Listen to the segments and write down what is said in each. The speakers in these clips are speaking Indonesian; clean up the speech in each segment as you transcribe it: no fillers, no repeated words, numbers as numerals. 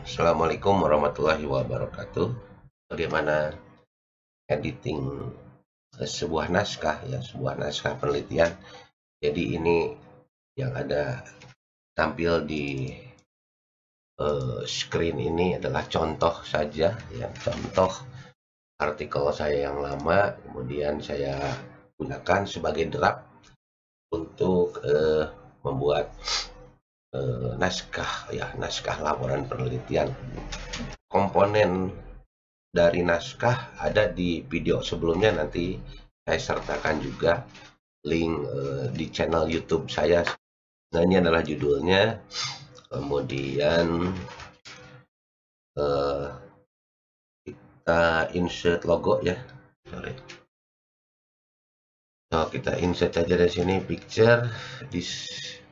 Assalamualaikum warahmatullahi wabarakatuh. Bagaimana editing sebuah naskah ya, sebuah naskah penelitian. Jadi ini yang ada tampil di screen ini adalah contoh saja ya, contoh artikel saya yang lama, kemudian saya gunakan sebagai draft untuk membuat naskah laporan penelitian. Komponen dari naskah ada di video sebelumnya, nanti saya sertakan juga link di channel YouTube saya. Nah, ini adalah judulnya, kemudian kita insert logo ya. So, kita insert aja dari sini picture this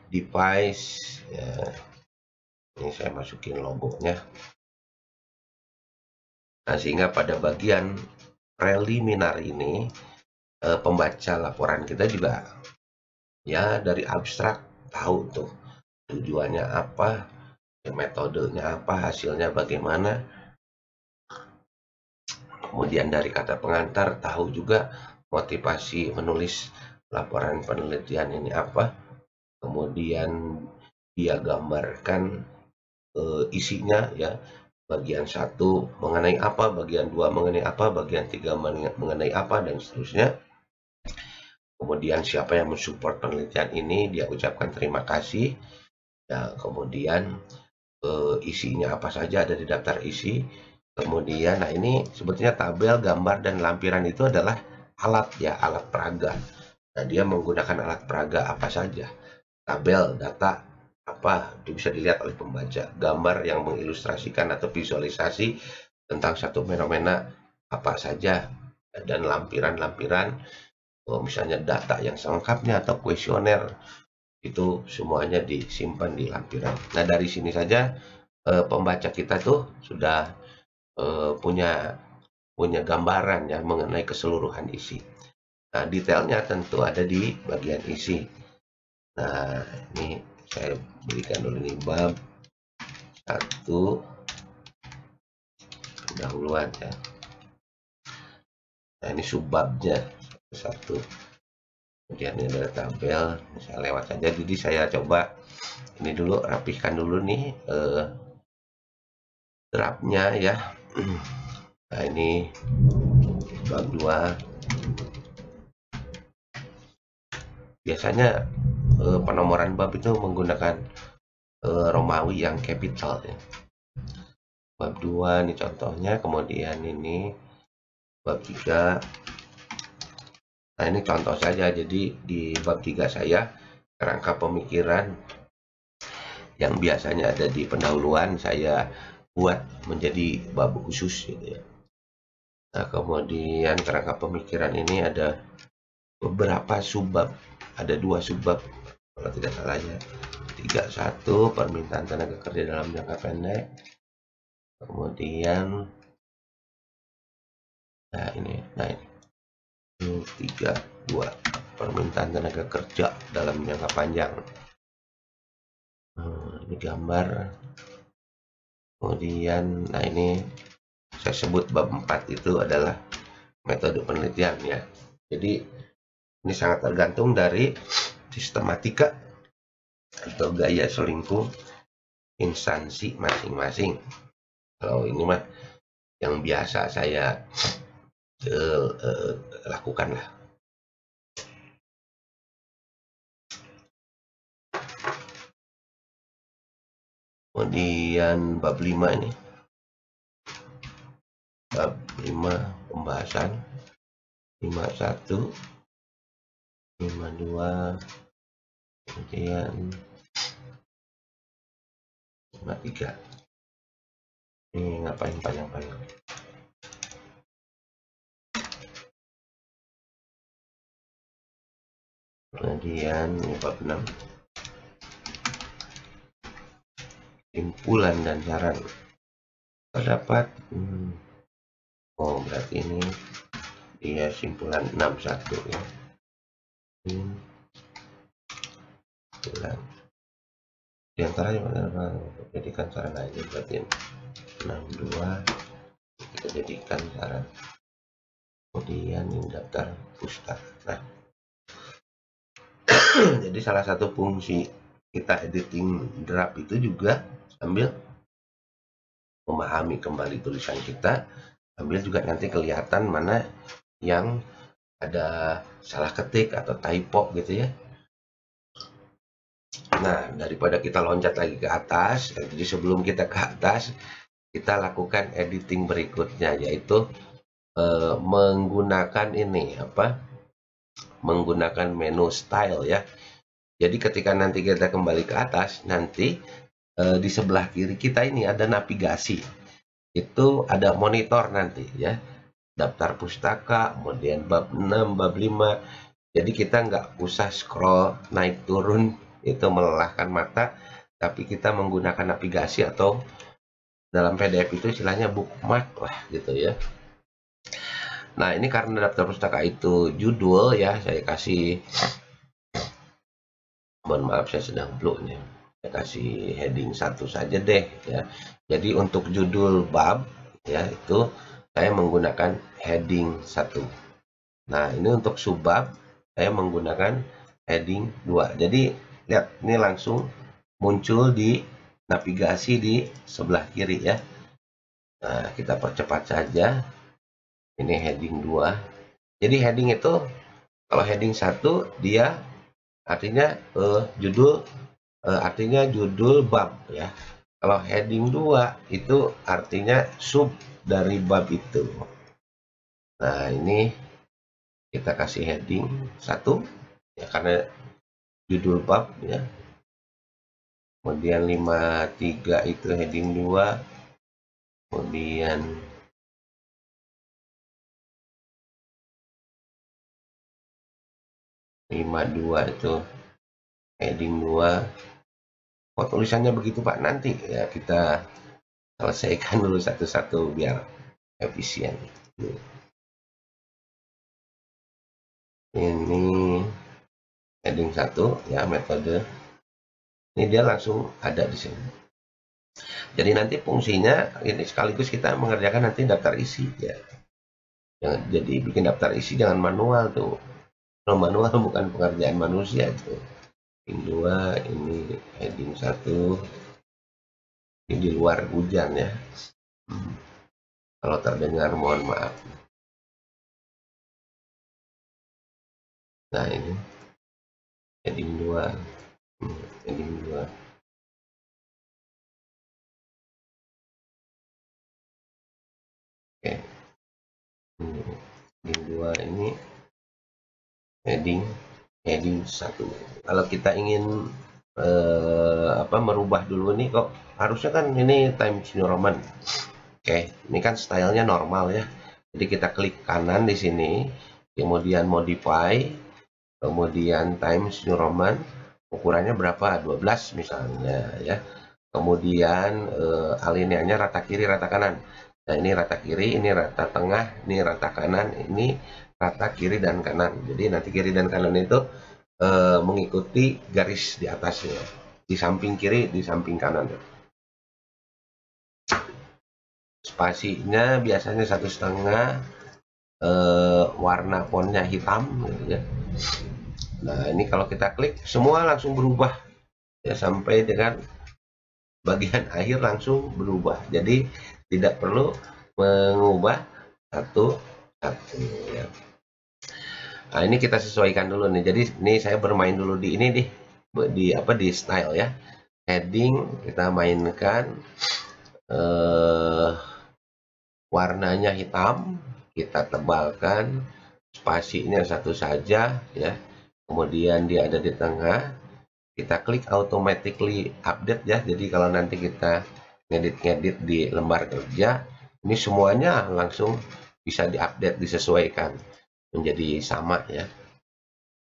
device ya. Ini saya masukin logonya. Nah, sehingga pada bagian preliminar ini pembaca laporan kita juga ya dari abstrak tahu tuh tujuannya apa, metodenya apa, hasilnya bagaimana. Kemudian dari kata pengantar tahu juga motivasi menulis laporan penelitian ini apa. Kemudian dia gambarkan isinya ya, bagian 1 mengenai apa, bagian 2 mengenai apa, bagian 3 mengenai apa, dan seterusnya. Kemudian siapa yang mensupport penelitian ini, dia ucapkan terima kasih ya. Kemudian isinya apa saja ada di daftar isi. Kemudian nah ini sebetulnya tabel, gambar, dan lampiran itu adalah alat ya, alat peraga. Nah, dia menggunakan alat peraga apa saja. Tabel, data, apa itu bisa dilihat oleh pembaca. Gambar yang mengilustrasikan atau visualisasi tentang satu fenomena apa saja. Dan lampiran-lampiran, misalnya data yang selengkapnya atau kuesioner, itu semuanya disimpan di lampiran. Nah, dari sini saja pembaca kita tuh sudah punya gambaran ya mengenai keseluruhan isi. Nah, detailnya tentu ada di bagian isi. Nah, ini saya berikan dulu nih bab 1 pendahuluan ya. Nah, ini subbabnya 1. Kemudian ini ada tabel, saya lewat saja. Jadi saya coba ini dulu, rapihkan dulu nih draftnya ya. Nah, ini bab 2. Biasanya penomoran bab itu menggunakan Romawi yang capital ya. Bab 2 ini contohnya, kemudian ini bab 3. Nah, ini contoh saja. Jadi di bab 3 saya kerangka pemikiran yang biasanya ada di pendahuluan saya buat menjadi bab khusus gitu ya. Nah, kemudian kerangka pemikiran ini ada beberapa subbab, ada 2 subbab kalau tidak salah ya. 3.1 permintaan tenaga kerja dalam jangka pendek. Kemudian nah ini 3.2 permintaan tenaga kerja dalam jangka panjang. Ini gambar. Kemudian nah ini saya sebut bab 4 itu adalah metode penelitian ya. Jadi ini sangat tergantung dari sistematika atau gaya selingkuh instansi masing-masing. Kalau ini mah yang biasa saya lakukan lah. Kemudian bab 5 ini, bab 5 pembahasan 5.1, 5.2, kemudian 5.3. Ini ngapain panjang-panjang. Kemudian bab 6 simpulan dan saran. Terdapat berarti ini dia simpulan 6.1 ya. Simpulan di antaranya jadikan saran aja berarti ini. 62 kita jadikan syarat. Kemudian ini daftar pustaka. Nah, jadi salah satu fungsi kita editing draft itu juga sambil memahami kembali tulisan kita, sambil juga nanti kelihatan mana yang ada salah ketik atau typo gitu ya. Nah, daripada kita loncat lagi ke atas, jadi sebelum kita ke atas, kita lakukan editing berikutnya, yaitu menggunakan ini menggunakan menu style ya. Jadi ketika nanti kita kembali ke atas, nanti di sebelah kiri kita ini ada navigasi. Itu ada monitor nanti ya. Daftar pustaka, kemudian bab 6, bab 5. Jadi kita nggak usah scroll naik turun, itu melelahkan mata, tapi kita menggunakan navigasi atau dalam PDF itu istilahnya bookmark lah gitu ya. Nah, ini karena daftar pustaka itu judul ya, saya kasih, mohon maaf saya sedang blue nih, saya kasih heading 1 saja deh ya. Jadi untuk judul bab ya itu saya menggunakan heading 1. Nah, ini untuk subbab saya menggunakan heading 2. Jadi lihat, ini langsung muncul di navigasi di sebelah kiri ya. Nah, kita percepat saja. Ini heading 2. Jadi heading itu, kalau heading 1 dia artinya judul, artinya judul bab ya. Kalau heading 2 itu artinya sub dari bab itu. Nah, ini kita kasih heading 1 ya karena judul bab ya. Kemudian 53 itu heading 2. Kemudian 52 itu heading 2. Oh, tulisannya begitu Pak, nanti ya kita selesaikan dulu satu-satu biar efisien. Ini heading 1 ya, metode. Ini dia langsung ada di sini. Jadi nanti fungsinya ini sekaligus kita mengerjakan nanti daftar isi ya. Jadi bikin daftar isi jangan manual tuh. Kalau manual bukan pekerjaan manusia itu. Heading 2, ini heading 1. Ini di luar hujan ya. Kalau terdengar mohon maaf. Nah, ini heading 2. Heading 2. Oke. Heading 2 ini heading 1. Kalau kita ingin merubah dulu nih, kok harusnya kan ini Times New Roman. Oke, ini kan stylenya normal ya. Jadi kita klik kanan di sini, kemudian modify, kemudian Times New Roman, ukurannya berapa? 12 misalnya ya. Kemudian alineanya rata kiri, rata kanan. Nah, ini rata kiri, ini rata tengah, ini rata kanan, ini rata kiri dan kanan. Jadi nanti kiri dan kanan itu mengikuti garis di atasnya, di samping kiri, di samping kanan. Spasinya biasanya 1,5, warna fontnya hitam gitu ya. Nah, ini kalau kita klik semua langsung berubah ya, sampai dengan bagian akhir langsung berubah. Jadi tidak perlu mengubah satu-satu ya. Nah, ini kita sesuaikan dulu nih. Jadi ini saya bermain dulu di ini di style ya. Heading kita mainkan warnanya hitam, kita tebalkan, spasinya 1 saja ya. Kemudian dia ada di tengah. Kita klik automatically update ya. Jadi kalau nanti kita ngedit di lembar kerja, ini semuanya langsung bisa diupdate, disesuaikan menjadi sama ya.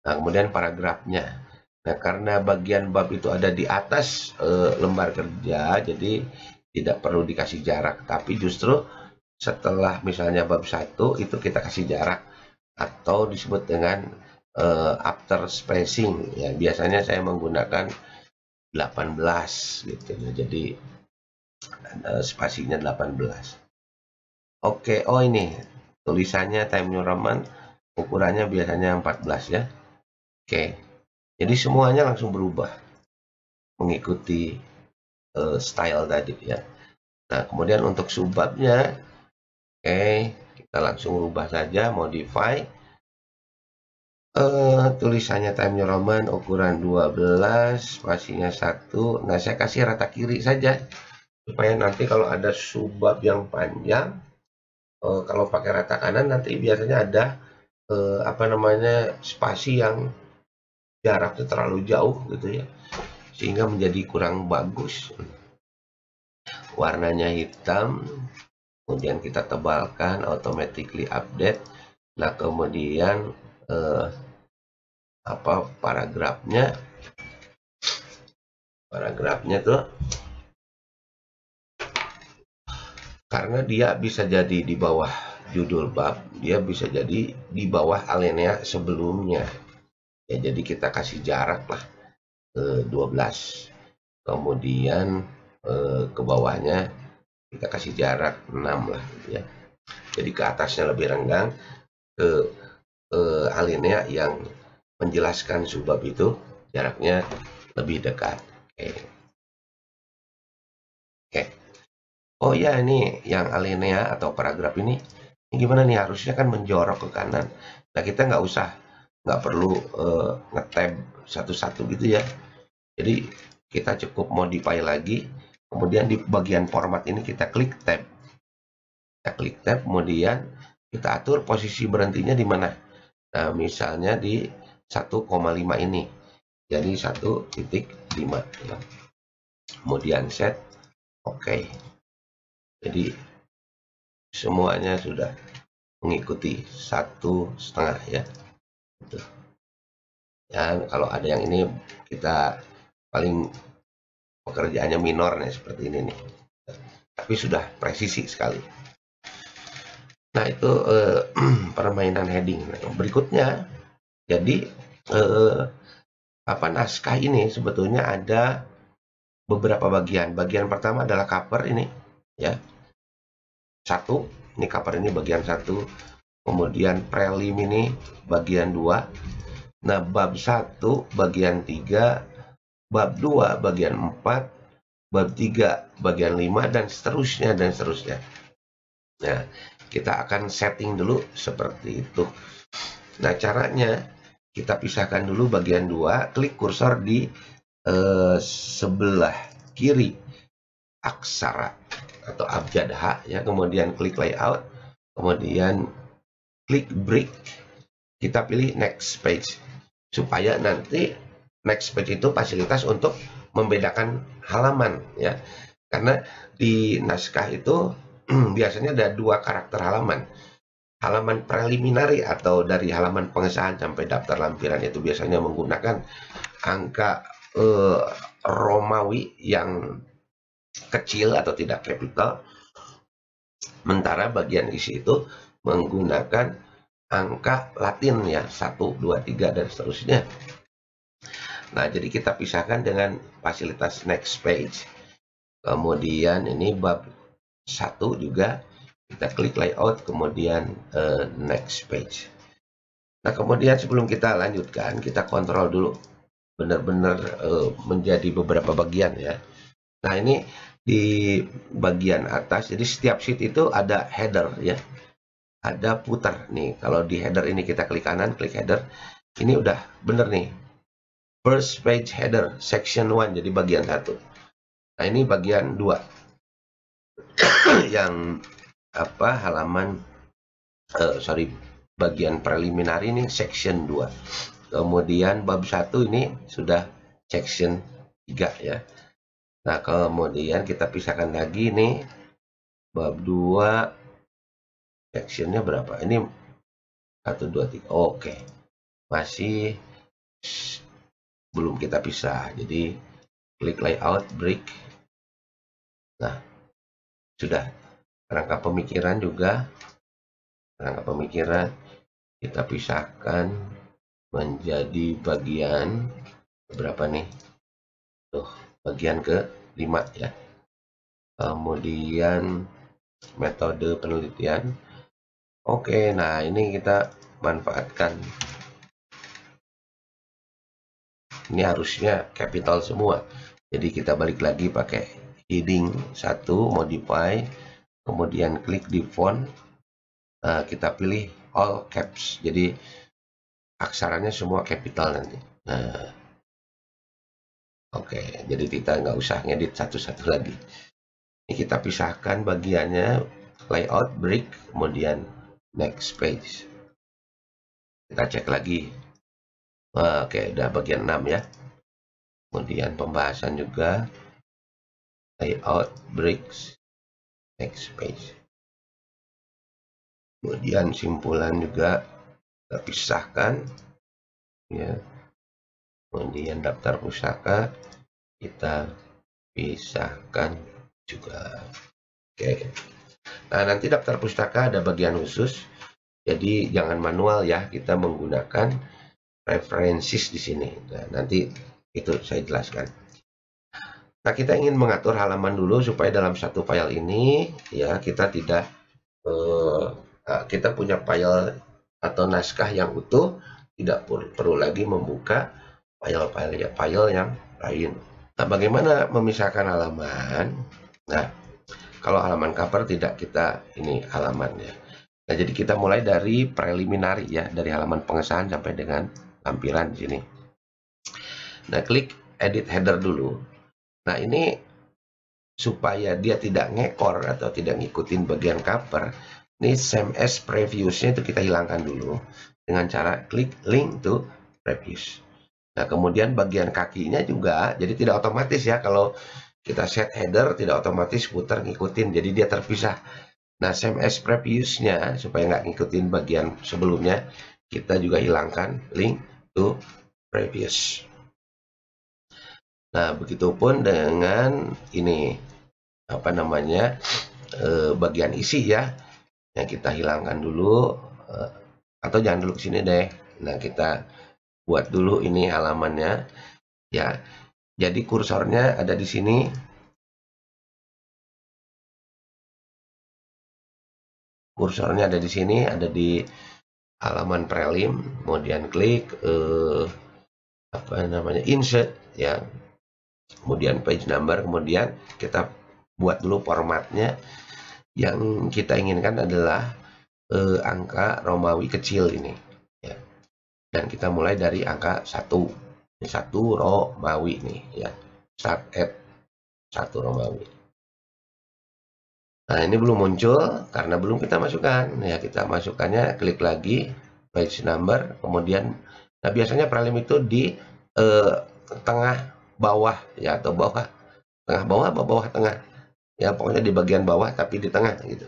Nah, kemudian paragrafnya. Nah, karena bagian bab itu ada di atas lembar kerja, jadi tidak perlu dikasih jarak. Tapi justru setelah misalnya bab 1 itu kita kasih jarak atau disebut dengan after spacing ya. Biasanya saya menggunakan 18 gitu ya. Jadi spasinya 18. Oke, oh ini tulisannya Time New Roman, ukurannya biasanya 14 ya. Oke, jadi semuanya langsung berubah mengikuti style tadi ya. Nah, kemudian untuk subbabnya, oke, kita langsung rubah saja, modify. Tulisannya Time New Roman, ukuran 12, spasinya 1. Nah, saya kasih rata kiri saja, supaya nanti kalau ada subbab yang panjang, kalau pakai rata kanan nanti biasanya ada apa namanya, spasi yang jaraknya terlalu jauh gitu ya, sehingga menjadi kurang bagus. Warnanya hitam, kemudian kita tebalkan, automatically update. Nah, kemudian paragrafnya tuh, karena dia bisa jadi di bawah judul bab, dia bisa jadi di bawah alinea sebelumnya ya. Jadi kita kasih jarak lah 12, kemudian ke bawahnya kita kasih jarak 6 lah ya. Jadi ke atasnya lebih renggang, ke alinea yang menjelaskan subbab itu jaraknya lebih dekat. Oke. Oh ya, ini yang alinea atau paragraf ini gimana nih, harusnya kan menjorok ke kanan. Nah, kita nggak perlu ngetab satu-satu gitu ya. Jadi kita cukup modify lagi, kemudian di bagian format ini kita klik tab. Kita klik tab, kemudian kita atur posisi berhentinya di mana. Nah, misalnya di 1,5 ini. Jadi 1,5 ya. Kemudian set, oke. Jadi semuanya sudah mengikuti 1,5 ya. Dan kalau ada yang ini, kita paling pekerjaannya minor nih, seperti ini nih. Tapi sudah presisi sekali. Nah, itu permainan heading. Nah, berikutnya, jadi naskah ini sebetulnya ada beberapa bagian. Bagian pertama adalah cover ini ya. Ini cover ini bagian 1. Kemudian prelim ini bagian 2. Nah, bab 1 bagian 3, bab 2 bagian 4, bab 3 bagian 5, dan seterusnya dan seterusnya. Nah, kita akan setting dulu seperti itu. Nah, caranya kita pisahkan dulu bagian 2, klik kursor di sebelah kiri aksara atau abjad H ya, kemudian klik layout, kemudian klik break, kita pilih next page, supaya nanti next page itu fasilitas untuk membedakan halaman ya. Karena di naskah itu biasanya ada 2 karakter halaman. Halaman preliminary atau dari halaman pengesahan sampai daftar lampiran itu biasanya menggunakan angka Romawi yang kecil atau tidak capital. Sementara bagian isi itu menggunakan angka Latin ya, 1, 2, 3 dan seterusnya. Nah, jadi kita pisahkan dengan fasilitas next page. Kemudian ini bab 1 juga kita klik layout, kemudian next page. Nah, kemudian sebelum kita lanjutkan, kita kontrol dulu benar-benar menjadi beberapa bagian ya. Nah, ini di bagian atas, jadi setiap sheet itu ada header ya, ada footer nih. Kalau di header ini kita klik kanan, klik header, ini udah bener nih, first page header section 1, jadi bagian 1. Nah, ini bagian 2 yang halaman bagian preliminary ini section 2. Kemudian bab 1 ini sudah section 3 ya. Nah, kemudian kita pisahkan lagi nih, bab 2 sectionnya berapa? Ini 1, 2, 3. Oke. Masih belum kita pisah. Jadi klik layout, break. Nah, sudah. Kerangka pemikiran juga. Kerangka pemikiran kita pisahkan menjadi bagian berapa nih? Tuh, bagian ke 5 ya. kemudian metode penelitian. Oke, nah ini kita manfaatkan. Ini harusnya capital semua. Jadi kita balik lagi pakai heading 1, modify, kemudian klik di font, kita pilih all caps. Jadi aksaranya semua capital nanti. Nah, oke, jadi kita nggak usah ngedit satu-satu lagi. Ini kita pisahkan bagiannya, layout, break, kemudian next page. Kita cek lagi. Oke, udah bagian 6 ya. Kemudian pembahasan juga, layout, breaks, next page. Kemudian simpulan juga kita pisahkan ya. Kemudian daftar pusaka kita pisahkan juga. Oke. Nah, nanti daftar pustaka ada bagian khusus. Jadi jangan manual ya, kita menggunakan references di sini. Nah, nanti itu saya jelaskan. Nah, kita ingin mengatur halaman dulu supaya dalam satu file ini ya kita tidak kita punya file atau naskah yang utuh, tidak perlu lagi membuka file yang lain. Nah, bagaimana memisahkan halaman? Nah, kalau halaman cover tidak kita ini halaman ya. Nah, jadi kita mulai dari preliminary ya, dari halaman pengesahan sampai dengan lampiran di sini. Nah, klik edit header dulu. Nah, ini supaya dia tidak ngekor atau tidak ngikutin bagian cover, ini same as previousnya itu kita hilangkan dulu dengan cara klik link to previous. Nah, kemudian bagian kakinya juga, jadi tidak otomatis ya, kalau kita set header tidak otomatis footer ngikutin, jadi dia terpisah. Nah, same as previousnya, supaya nggak ngikutin bagian sebelumnya, kita juga hilangkan link to previous. Nah, begitupun dengan ini, apa namanya, bagian isi ya, yang kita hilangkan dulu, atau jangan dulu ke sini deh. Nah, kita buat dulu ini halamannya ya. Jadi kursornya ada di sini. Kursornya ada di sini, ada di halaman prelim, kemudian klik apa namanya, insert ya. Kemudian page number, kemudian kita buat dulu formatnya. Yang kita inginkan adalah angka Romawi kecil ini ya. Dan kita mulai dari angka 1 Romawi nih ya, start at 1 Romawi. Nah, ini belum muncul karena belum kita masukkan ya. Kita masukkannya, klik lagi page number, kemudian nah biasanya prelim itu di tengah bawah ya, atau tengah bawah atau bawah tengah ya, pokoknya di bagian bawah tapi di tengah gitu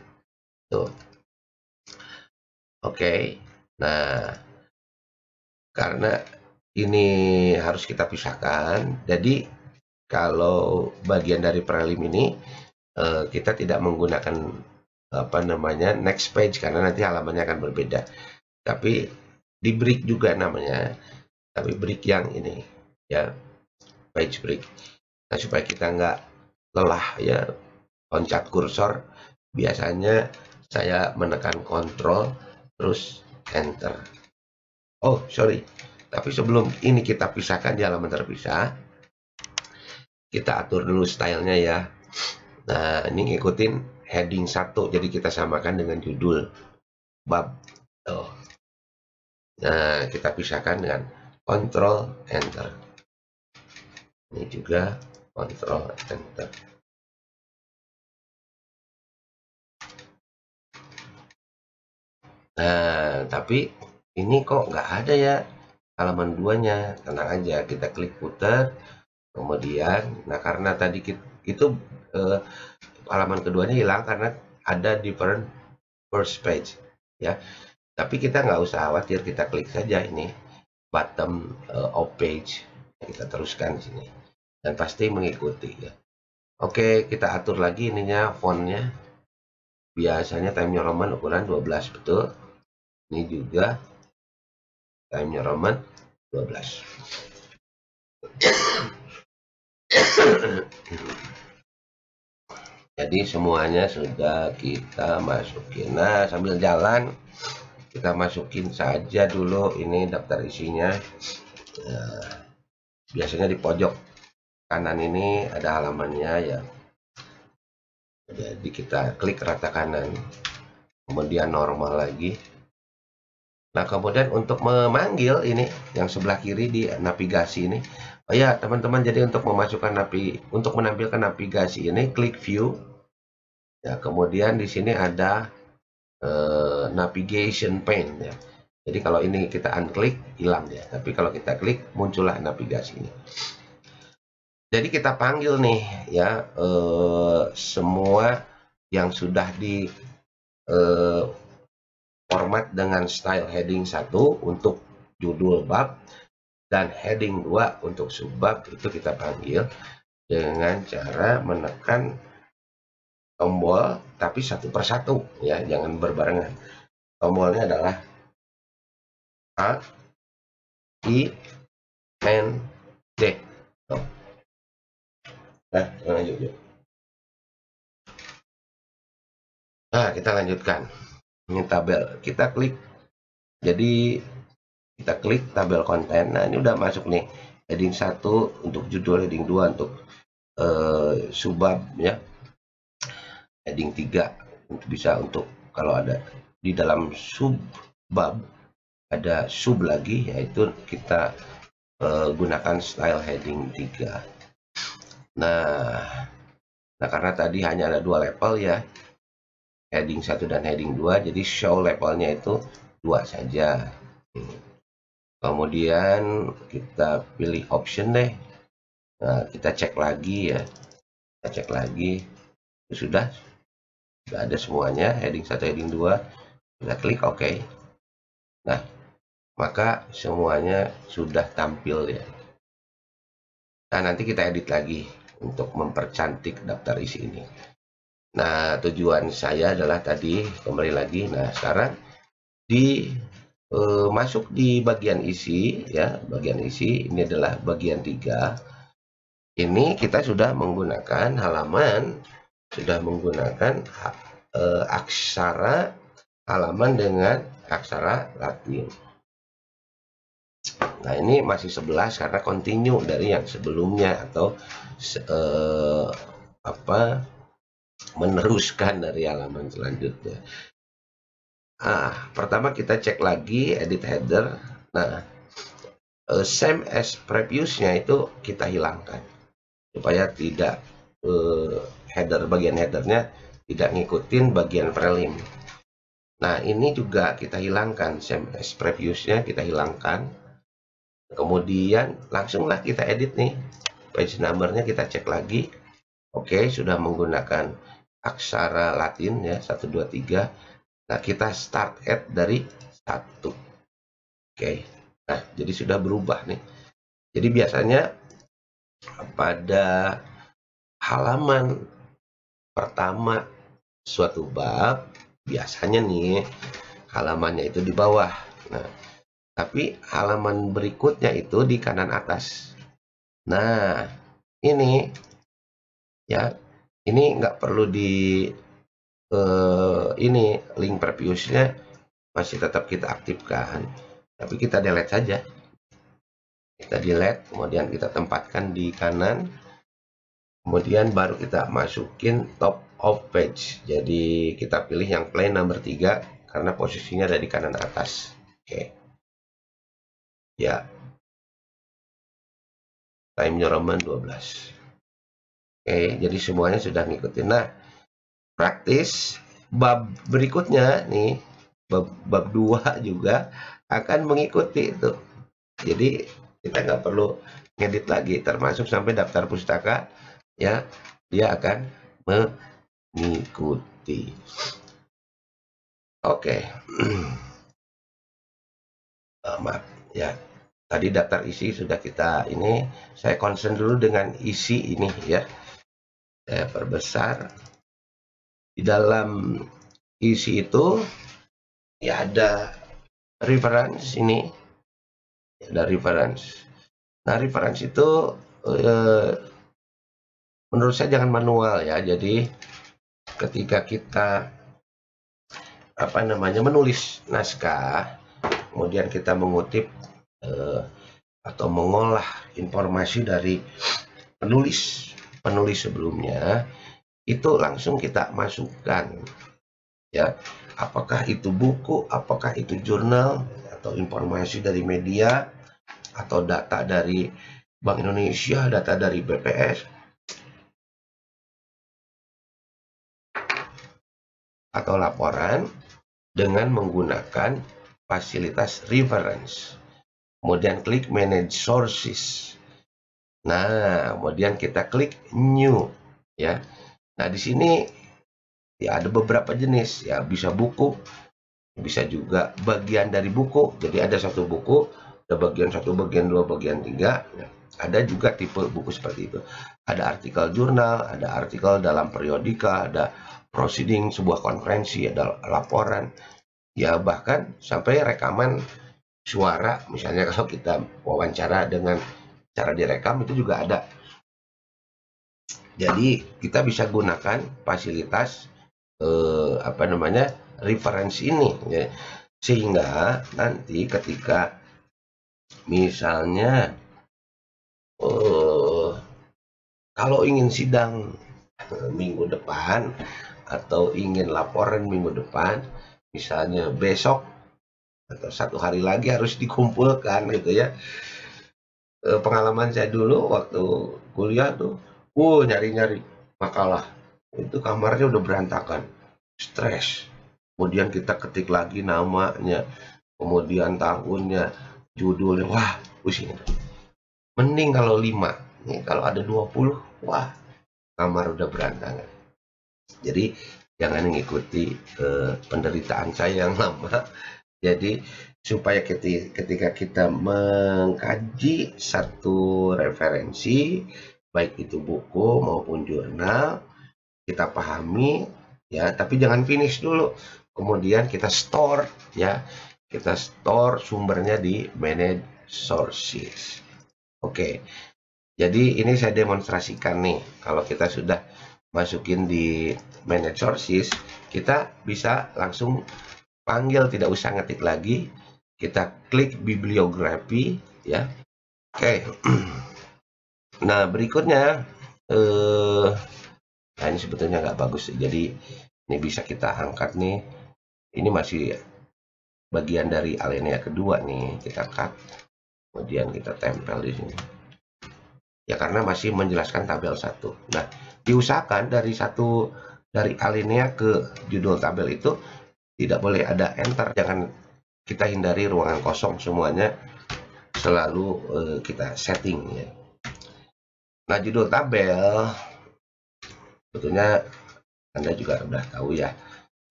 tuh. Oke. Nah, karena ini harus kita pisahkan, jadi kalau bagian dari prelim ini kita tidak menggunakan apa namanya next page karena nanti halamannya akan berbeda, tapi di break juga namanya, tapi break yang ini ya, page break. Nah, supaya kita nggak lelah ya loncat kursor, biasanya saya menekan Ctrl terus Enter. Oh sorry, tapi sebelum ini kita pisahkan di halaman terpisah, kita atur dulu stylenya ya. Nah, ini ngikutin heading 1, jadi kita samakan dengan judul bab. Nah, kita pisahkan dengan Ctrl Enter. Ini juga Ctrl Enter. Nah, tapi ini kok nggak ada ya halaman 2-nya. Tenang aja, kita klik footer, kemudian, nah karena tadi itu halaman keduanya hilang karena ada different first page ya. Tapi kita nggak usah khawatir, kita klik saja ini bottom of page, kita teruskan di sini dan pasti mengikuti ya. Oke, kita atur lagi ininya, fontnya. Biasanya Times New Roman ukuran 12, betul. Ini juga Times New Roman 12. Jadi semuanya sudah kita masukin. Nah, sambil jalan kita masukin saja dulu ini daftar isinya. Nah, biasanya di pojok kanan ini ada halamannya ya. Jadi kita klik rata kanan, kemudian normal lagi. Nah, kemudian untuk memanggil ini yang sebelah kiri di navigasi ini, oh ya teman-teman, jadi untuk memasukkan untuk menampilkan navigasi ini klik view. Ya, kemudian di sini ada navigation pane ya. Jadi kalau ini kita unklik hilang ya, tapi kalau kita klik muncullah navigasi ini. Jadi kita panggil nih ya semua yang sudah di format dengan style heading 1 untuk judul bab dan heading 2 untuk subbab, itu kita panggil dengan cara menekan tombol tapi satu persatu ya, jangan berbarengan. Tombolnya adalah A, I, N, D. Nah, lanjut. Nah, kita lanjutkan. Ini tabel, kita klik. Jadi kita klik tabel konten. Nah, ini udah masuk nih. Heading 1 untuk judul, heading 2 untuk subbab ya. Heading 3 bisa untuk kalau ada di dalam subbab ada sub lagi, yaitu kita gunakan style heading 3. Nah, karena tadi hanya ada 2 level ya, heading 1 dan heading 2, jadi show levelnya itu 2 saja. Kemudian kita pilih option deh. Nah, kita cek lagi ya. Kita cek lagi. Sudah ada semuanya, heading 1, heading 2. Kita klik OK. Nah, maka semuanya sudah tampil ya. Nah, nanti kita edit lagi untuk mempercantik daftar isi ini. Nah, tujuan saya adalah tadi kembali lagi. Nah, sekarang masuk di bagian isi ya, bagian isi ini adalah bagian 3. Ini kita sudah menggunakan halaman, sudah menggunakan aksara halaman dengan aksara Latin. Nah, ini masih 11 karena continue dari yang sebelumnya atau meneruskan dari halaman selanjutnya. Pertama kita cek lagi edit header. Nah, same as previousnya itu kita hilangkan supaya tidak bagian headernya tidak ngikutin bagian prelim. Nah, ini juga kita hilangkan, same as previousnya kita hilangkan. Kemudian langsunglah kita edit nih, page numbernya kita cek lagi. Oke, sudah menggunakan aksara Latin ya, 1, 2, 3. Nah, kita start at dari 1. Oke. Nah, jadi sudah berubah nih. Jadi biasanya pada halaman pertama suatu bab, biasanya nih halamannya itu di bawah. Nah, tapi halaman berikutnya itu di kanan atas. Nah, ini ya, ini nggak perlu di ini link previousnya masih tetap kita aktifkan, tapi kita delete saja. Kita delete, kemudian kita tempatkan di kanan, kemudian baru kita masukin top of page. Jadi kita pilih yang plain nomor 3 karena posisinya ada di kanan atas. Oke. Ya. Time New Roman 12. Oke, jadi semuanya sudah ngikutin. Nah, praktis bab berikutnya nih, bab 2 juga akan mengikuti itu. Jadi kita nggak perlu ngedit lagi, termasuk sampai daftar pustaka ya, dia akan mengikuti. Oke. Maaf ya, tadi daftar isi sudah kita ini, saya concern dulu dengan isi ini ya. Saya perbesar. Di dalam isi itu ya ada reference ini, ada reference. Nah, reference itu menurut saya jangan manual ya. Jadi ketika kita menulis naskah, kemudian kita mengutip atau mengolah informasi dari penulis sebelumnya, itu langsung kita masukkan, ya, apakah itu buku, apakah itu jurnal, atau informasi dari media, atau data dari Bank Indonesia, data dari BPS, atau laporan, dengan menggunakan fasilitas reference. Kemudian klik manage sources. Nah, kemudian kita klik new, ya. Nah, di sini ya ada beberapa jenis, ya, bisa buku, bisa juga bagian dari buku. Jadi ada satu buku, ada bagian 1, bagian 2, bagian 3. Nah, ada juga tipe buku seperti itu. Ada artikel jurnal, ada artikel dalam periodika, ada proceeding sebuah konferensi, ada laporan, ya, bahkan sampai rekaman suara. Misalnya kalau kita wawancara dengan cara direkam, itu juga ada. Jadi kita bisa gunakan fasilitas referensi ini, ya. Sehingga nanti ketika misalnya kalau ingin sidang minggu depan, atau ingin laporan minggu depan, misalnya besok atau 1 hari lagi harus dikumpulkan, gitu ya. Pengalaman saya dulu waktu kuliah tuh, nyari-nyari makalah, itu kamarnya udah berantakan, stres. Kemudian kita ketik lagi namanya, kemudian tahunnya, judulnya, wah, pusing. Mending kalau 5, nih kalau ada 20, wah, kamar udah berantakan. Jadi jangan mengikuti penderitaan saya yang lama. Jadi supaya ketika kita mengkaji satu referensi, baik itu buku maupun jurnal, kita pahami, ya, tapi jangan finish dulu. Kemudian kita store, ya, kita store sumbernya di manage sources. Oke, jadi ini saya demonstrasikan nih. Kalau kita sudah masukin di manage sources, kita bisa langsung panggil, tidak usah ngetik lagi. Kita klik bibliografi, ya. Oke. Nah, berikutnya nah, ini sebetulnya nggak bagus, jadi ini bisa kita angkat nih. Ini masih bagian dari alinea kedua nih, kita cut, kemudian kita tempel di sini, ya, karena masih menjelaskan tabel 1. Nah, diusahakan dari alinea ke judul tabel itu tidak boleh ada enter. Jangan, kita hindari ruangan kosong, semuanya selalu kita setting, ya. Nah, judul tabel sebetulnya Anda juga udah tahu, ya.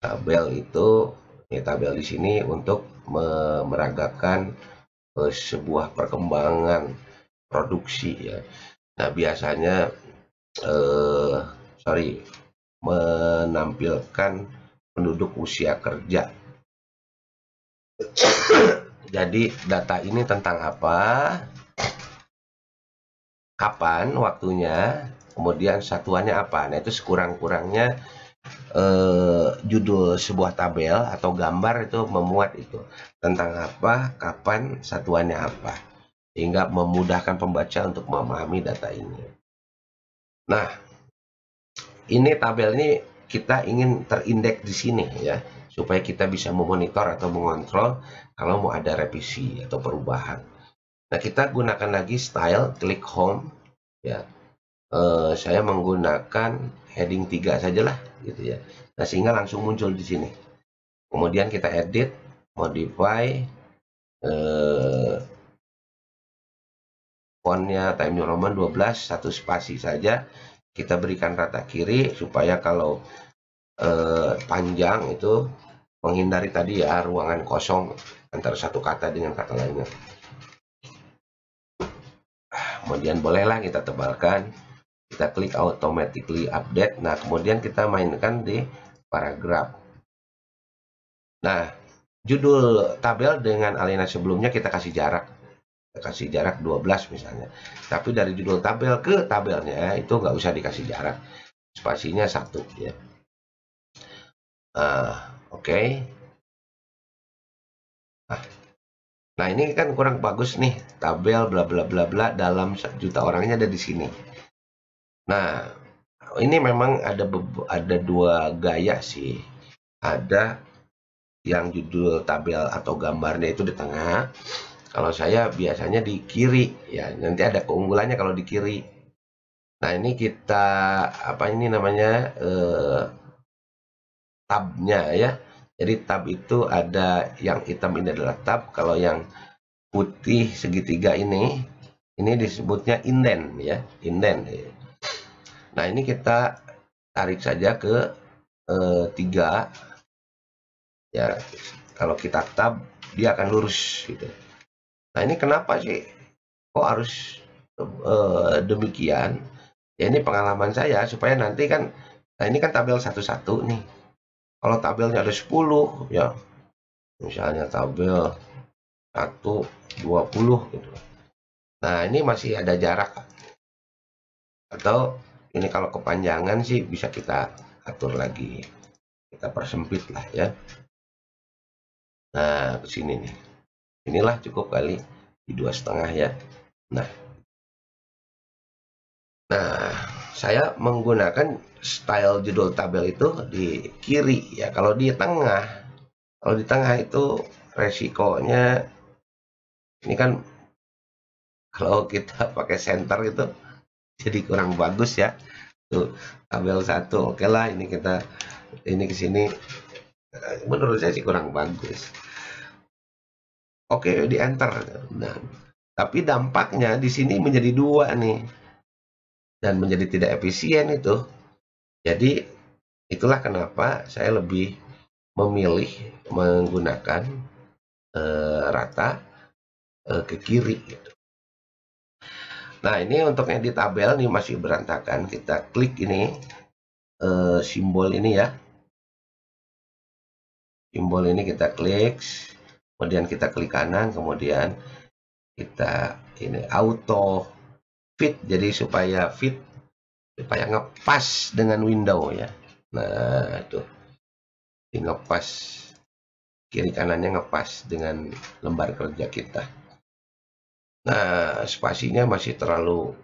Tabel itu, ini tabel di sini untuk meragakan sebuah perkembangan produksi, ya. Nah, biasanya menampilkan penduduk usia kerja. Jadi data ini tentang apa, kapan waktunya, kemudian satuannya apa. Nah, itu sekurang-kurangnya judul sebuah tabel atau gambar itu memuat itu tentang apa, kapan, satuannya apa, sehingga memudahkan pembaca untuk memahami data ini. Nah, ini tabel ini kita ingin terindeks di sini, ya, supaya kita bisa memonitor atau mengontrol kalau mau ada revisi atau perubahan. Nah, kita gunakan lagi style, klik home, ya. Saya menggunakan heading 3 sajalah, gitu ya. Nah, sehingga langsung muncul di sini. Kemudian kita edit, modify, fontnya Times New Roman 12, 1 spasi saja. Kita berikan rata kiri supaya kalau panjang itu menghindari tadi, ya, ruangan kosong antara satu kata dengan kata lainnya. Kemudian bolehlah kita tebalkan. Kita klik automatically update. Nah, kemudian kita mainkan di paragraf. Nah, judul tabel dengan alinea sebelumnya kita kasih jarak. Kita kasih jarak 12 misalnya. Tapi dari judul tabel ke tabelnya itu nggak usah dikasih jarak. Spasinya 1, ya. Oke. Nah, ini kan kurang bagus nih, tabel bla bla bla bla dalam 1 juta orangnya ada di sini. Nah, ini memang ada dua gaya sih. Ada yang judul tabel atau gambarnya itu di tengah. Kalau saya biasanya di kiri ya, nanti ada keunggulannya kalau di kiri. Nah, ini kita apa ini namanya tabnya ya. Jadi tab itu ada yang hitam ini adalah tab, kalau yang putih segitiga ini disebutnya inden ya, inden. Nah, ini kita tarik saja ke 3 ya. Kalau kita tab dia akan lurus gitu. Nah, ini kenapa sih kok harus demikian? Ya, ini pengalaman saya supaya nanti kan, nah ini kan tabel satu-satu nih. Kalau tabelnya ada 10 ya, misalnya tabel 1 20 gitu. Nah, ini masih ada jarak, atau ini kalau kepanjangan sih bisa kita atur lagi, kita persempit lah ya. Nah, ke sini nih, inilah cukup kali di 2,5 ya. Nah, saya menggunakan style judul tabel itu di kiri ya. Kalau di tengah itu resikonya ini kan, kalau kita pakai center itu jadi kurang bagus ya. Tuh, tabel 1 oke lah, ini kita ini ke sini menurut saya sih kurang bagus. Oke, di enter. Nah, tapi dampaknya di sini menjadi 2 nih, dan menjadi tidak efisien itu. Jadi itulah kenapa saya lebih memilih menggunakan rata ke kiri gitu. Nah, ini untuk yang di tabel nih masih berantakan, kita klik ini simbol ini ya. Simbol ini kita klik, kemudian kita klik kanan, kemudian kita ini auto fit, jadi supaya ngepas dengan window ya. Nah, itu ngepas, kiri kanannya ngepas dengan lembar kerja kita. Nah, spasinya masih terlalu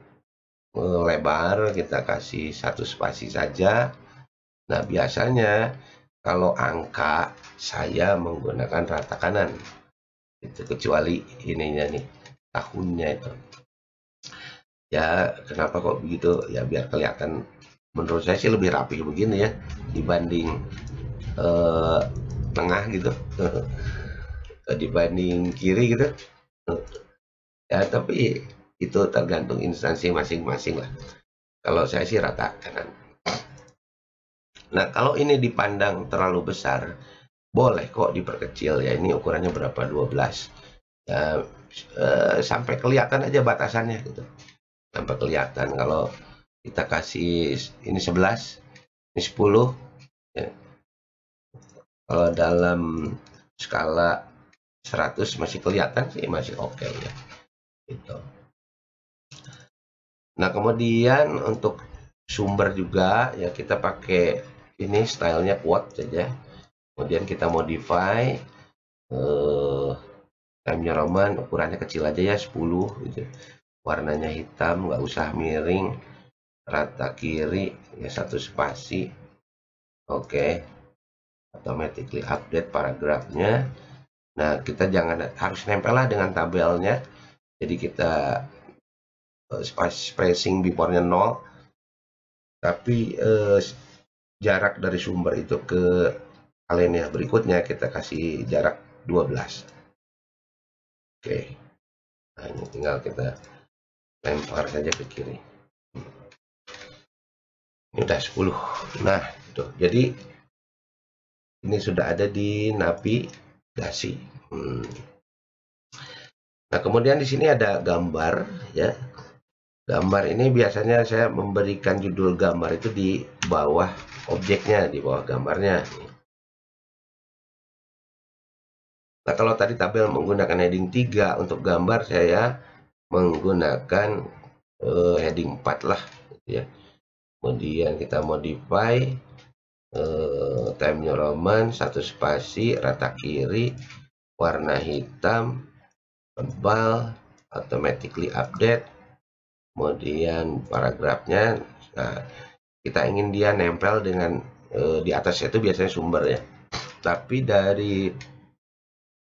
lebar, kita kasih 1 spasi saja. Nah, biasanya kalau angka saya menggunakan rata kanan itu, kecuali ininya nih, tahunnya itu ya. Kenapa kok begitu ya? Biar kelihatan, menurut saya sih lebih rapi begini ya dibanding tengah gitu dibanding kiri gitu ya. Tapi itu tergantung instansi masing-masing lah. Kalau saya sih rata kanan. Nah, kalau ini dipandang terlalu besar, boleh kok diperkecil ya. Ini ukurannya berapa? 12 ya, sampai kelihatan aja batasannya gitu, sampai kelihatan. Kalau kita kasih ini 11, ini 10 ya. Kalau dalam skala 100 masih kelihatan sih, masih oke ya gitu. Nah, kemudian untuk sumber juga ya, kita pakai ini stylenya quote saja. Kemudian kita modify time-nya Roman, ukurannya kecil aja ya, 10 gitu. Warnanya hitam, nggak usah miring, rata kiri ya, 1 spasi. Oke. Automatically update paragrafnya. Nah, kita jangan harus nempel lah dengan tabelnya. Jadi kita spacing before-nya 0, tapi jarak dari sumber itu ke alinea berikutnya kita kasih jarak 12. Oke. Nah, ini tinggal kita lempar saja ke kiri. Ini udah 10. Nah, itu. Jadi ini sudah ada di navigasi. Nah, kemudian di sini ada gambar ya. Gambar ini biasanya saya memberikan judul gambar itu di bawah objeknya, di bawah gambarnya. Nah, kalau tadi tabel menggunakan heading 3, untuk gambar saya menggunakan heading 4 lah gitu ya. Kemudian kita modify Time New Roman, satu spasi, rata kiri, warna hitam, tebal, automatically update, kemudian paragrafnya. Nah, kita ingin dia nempel dengan di atasnya itu biasanya sumber ya, tapi dari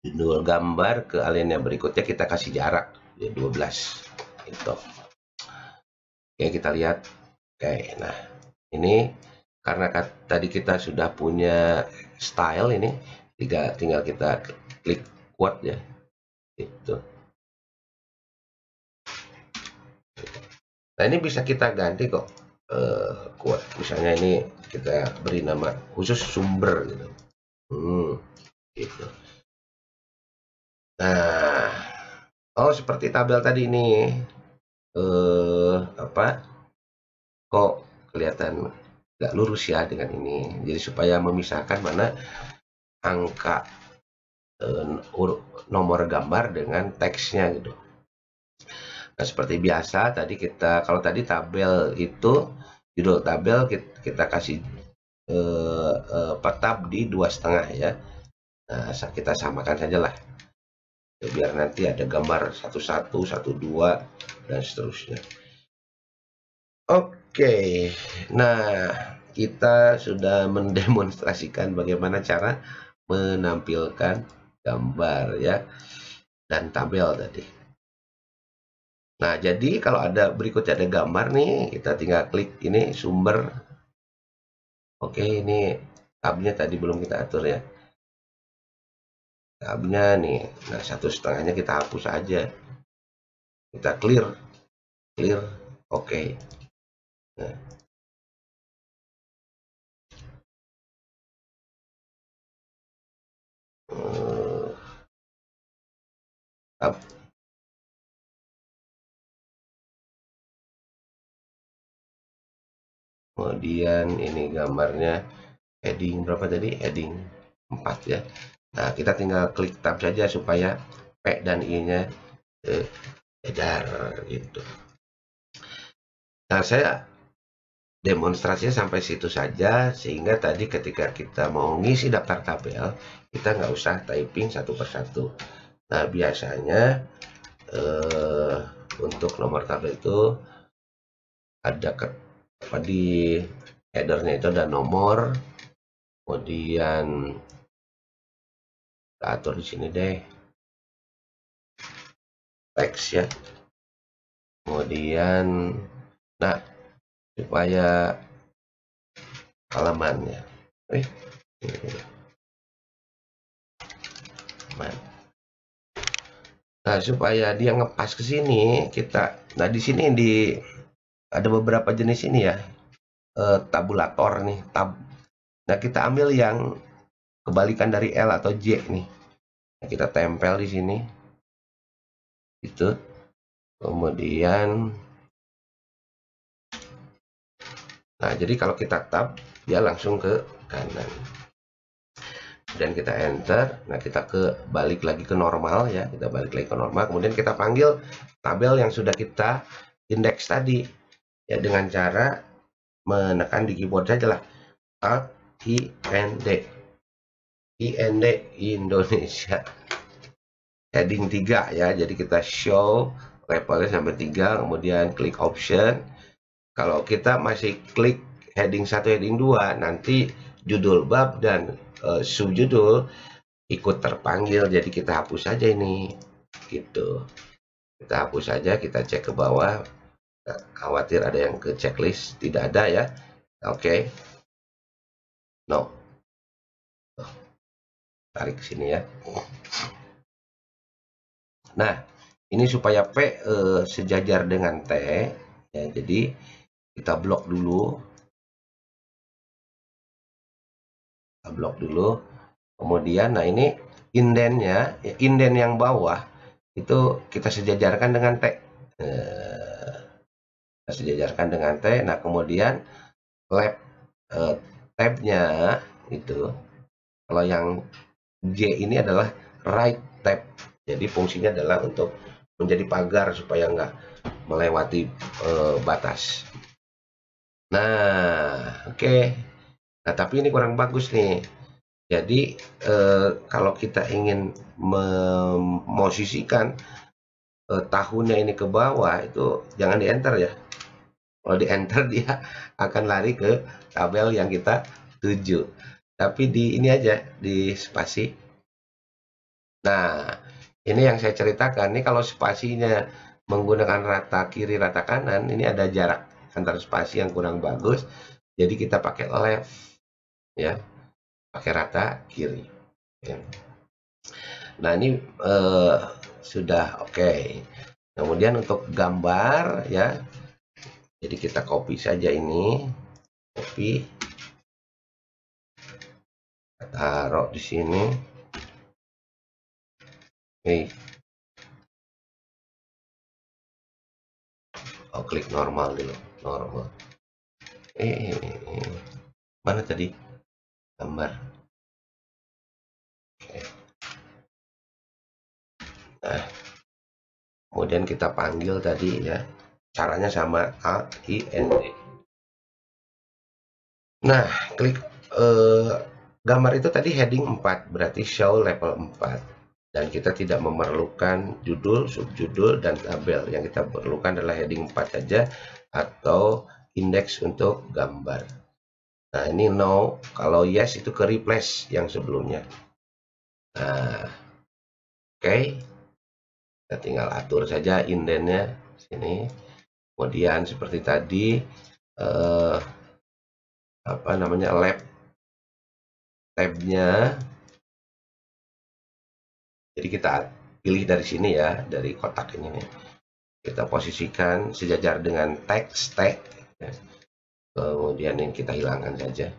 judul gambar ke alinea berikutnya kita kasih jarak ya 12 gitu. Oke, kita lihat. Oke, nah ini karena tadi kita sudah punya style, ini tinggal kita klik quote ya gitu. Nah, ini bisa kita ganti kok quote, misalnya ini kita beri nama khusus sumber gitu. Gitu. Nah, oh seperti tabel tadi ini apa kok kelihatan nggak lurus ya dengan ini. Jadi supaya memisahkan mana angka nomor gambar dengan teksnya gitu. Nah, seperti biasa tadi kalau tadi tabel itu judul tabel kita kasih tab di 2,5 ya. Nah, kita samakan saja lah ya, biar nanti ada gambar 11, 12 dan seterusnya. Oke, nah kita sudah mendemonstrasikan bagaimana cara menampilkan gambar ya dan tabel tadi. Nah, jadi kalau ada berikutnya ada gambar nih, kita tinggal klik ini sumber. Oke, ini tabnya tadi belum kita atur ya. Tabnya nih, nah 1,5-nya kita hapus aja. Kita clear, oke. Nah. Kemudian ini gambarnya heading berapa tadi? Heading 4 ya. Nah, kita tinggal klik tab saja supaya P dan I-nya sejajar gitu. Nah, saya demonstrasinya sampai situ saja, sehingga tadi ketika kita mau ngisi daftar tabel, kita nggak usah typing satu persatu. Nah, biasanya untuk nomor tabel itu ada di headernya itu ada nomor, kemudian kita atur di sini deh teks ya, kemudian nah supaya halamannya nah supaya dia ngepas ke sini kita, nah di sini ada beberapa jenis ini ya, tabulator nih, tab. Nah, kita ambil yang kebalikan dari L atau J nih. Nah, kita tempel di sini. Itu. Kemudian nah, jadi kalau kita tab, dia langsung ke kanan. Dan kita enter. Nah, kita balik lagi ke normal ya. Kita balik lagi ke normal. Kemudian kita panggil tabel yang sudah kita indeks tadi. Ya, dengan cara menekan di keyboard saja lah. Alt IND Indonesia heading 3 ya, jadi kita show levelnya sampai 3, kemudian klik option. Kalau kita masih klik heading 1 heading 2, nanti judul bab dan subjudul ikut terpanggil, jadi kita hapus saja ini gitu. Kita hapus saja, kita cek ke bawah, khawatir ada yang ke checklist, tidak ada ya. Oke. No, tarik ke sini ya. Nah, ini supaya P sejajar dengan T ya, jadi kita blok dulu. Kemudian nah ini indennya, inden yang bawah itu kita sejajarkan dengan T. Kita sejajarkan dengan T. Nah, kemudian tabnya itu, kalau yang J ini adalah right tab, jadi fungsinya adalah untuk menjadi pagar supaya nggak melewati batas. Nah, oke. Nah, tapi ini kurang bagus nih. Jadi kalau kita ingin memosisikan tahunnya ini ke bawah, itu jangan di enter ya. Kalau di enter dia akan lari ke tabel yang kita tuju. Tapi di ini aja, di spasi. Nah, ini yang saya ceritakan. Ini kalau spasinya menggunakan rata kiri, rata kanan, ini ada jarak antar spasi yang kurang bagus. Jadi kita pakai left, ya, pakai rata kiri. Ya. Nah, ini sudah oke. Kemudian untuk gambar, ya, jadi kita copy saja ini, copy, taruh di sini. Oh, klik normal dulu, normal. Mana tadi gambar? Oke. Nah, kemudian kita panggil tadi ya, caranya sama AIND. Nah, klik gambar itu tadi heading 4, berarti show level 4. Dan kita tidak memerlukan judul, subjudul, dan tabel. Yang kita perlukan adalah heading 4 saja atau indeks untuk gambar. Nah, ini no, kalau yes itu ke replace yang sebelumnya. Nah, oke. Kita tinggal atur saja indennya sini. Kemudian seperti tadi apa namanya, tabnya. Jadi kita pilih dari sini ya, dari kotak ini nih. Kita posisikan sejajar dengan teks tag. Kemudian ini kita hilangkan saja.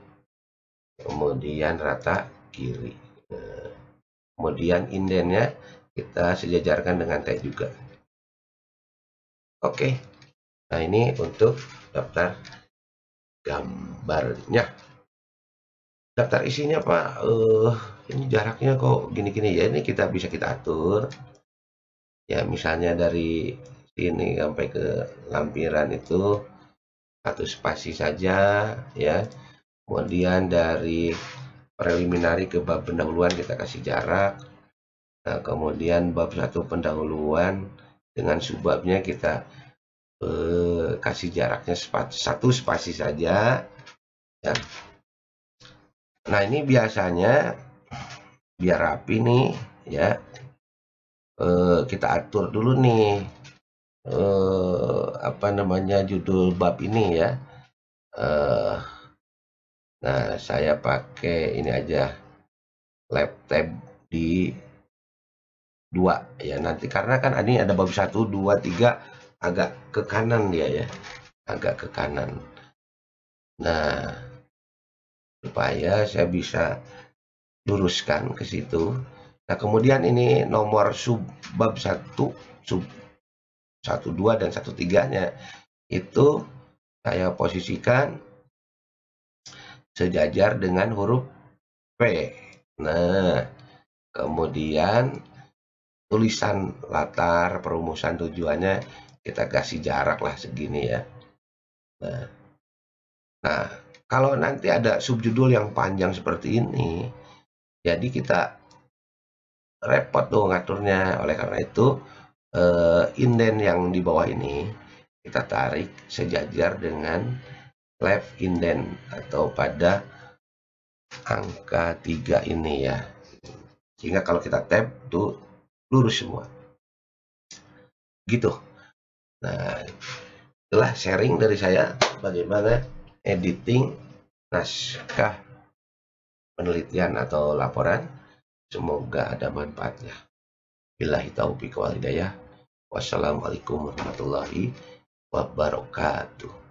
Kemudian rata kiri. Kemudian indennya kita sejajarkan dengan tag juga. Oke. Nah, ini untuk daftar gambarnya. Daftar isinya Pak, ini jaraknya kok gini-gini ya, ini bisa kita atur. Ya, misalnya dari sini sampai ke lampiran itu 1 spasi saja ya. Kemudian dari preliminary ke bab pendahuluan kita kasih jarak. Nah, kemudian bab 1 pendahuluan dengan subbabnya kita kasih jaraknya 1 spasi saja ya. Nah, ini biasanya biar rapi nih ya, kita atur dulu nih apa namanya, judul bab ini ya. Nah, saya pakai ini aja, left tab di 2 ya, nanti karena kan ini ada bab 1, 2, 3 agak ke kanan dia ya, agak ke kanan. Nah, supaya saya bisa luruskan ke situ. Nah, kemudian ini nomor bab 1, sub 1, 2, dan 1, 3-nya itu saya posisikan sejajar dengan huruf P. Nah, kemudian tulisan latar, perumusan tujuannya kita kasih jarak lah segini ya. Nah, kalau nanti ada subjudul yang panjang seperti ini, jadi kita repot tuh ngaturnya. Oleh karena itu, inden yang di bawah ini kita tarik sejajar dengan left indent atau pada angka 3 ini ya. Sehingga kalau kita tab tuh lurus semua. Gitu. Nah, itulah sharing dari saya bagaimana editing naskah penelitian atau laporan. Semoga ada manfaatnya. Billahi taufiq wal hidayah. Wassalamualaikum warahmatullahi wabarakatuh.